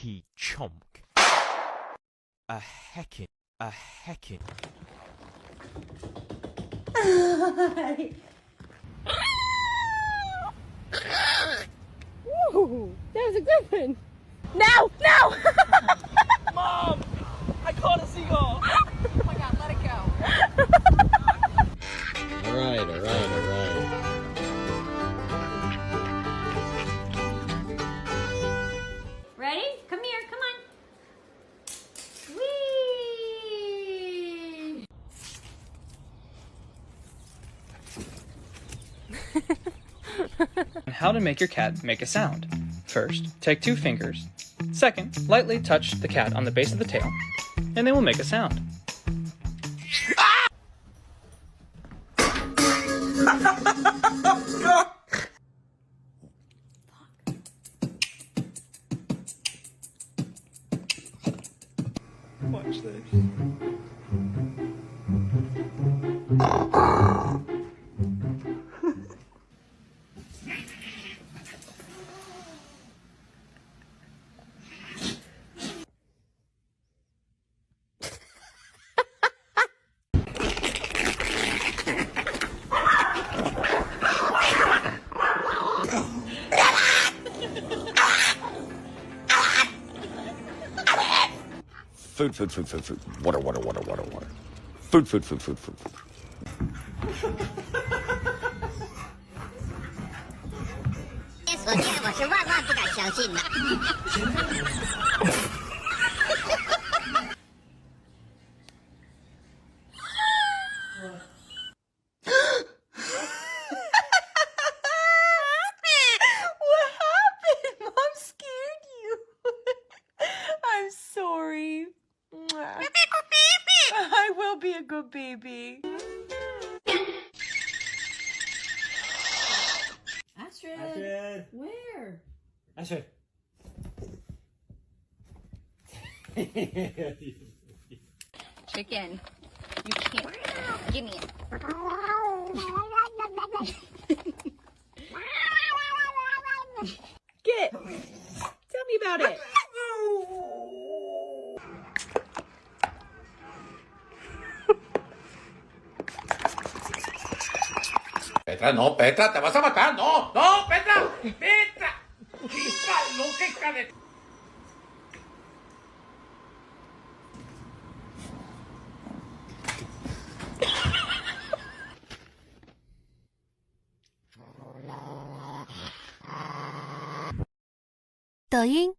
chonky chonk. A heckin'. Woo, that was a good one. No! Mom! I caught a seagull! Oh my god, let it go. Alright. Ready? Come here, come on. Whee! How to make your cat make a sound. First, take 2 fingers. Second, lightly touch the cat on the base of the tail, and they will make a sound. Watch this. Food. Water. Food. 我是万万不敢相信的。What happened? Mom scared you. I'm sorry. I will be a good baby. Astrid. Where? Astrid. Chicken. You can't. Give me it. Get. Tell me about it. Petra, no, Petra, te vas a matar. No, Petra. Hija loca, hija de...抖音。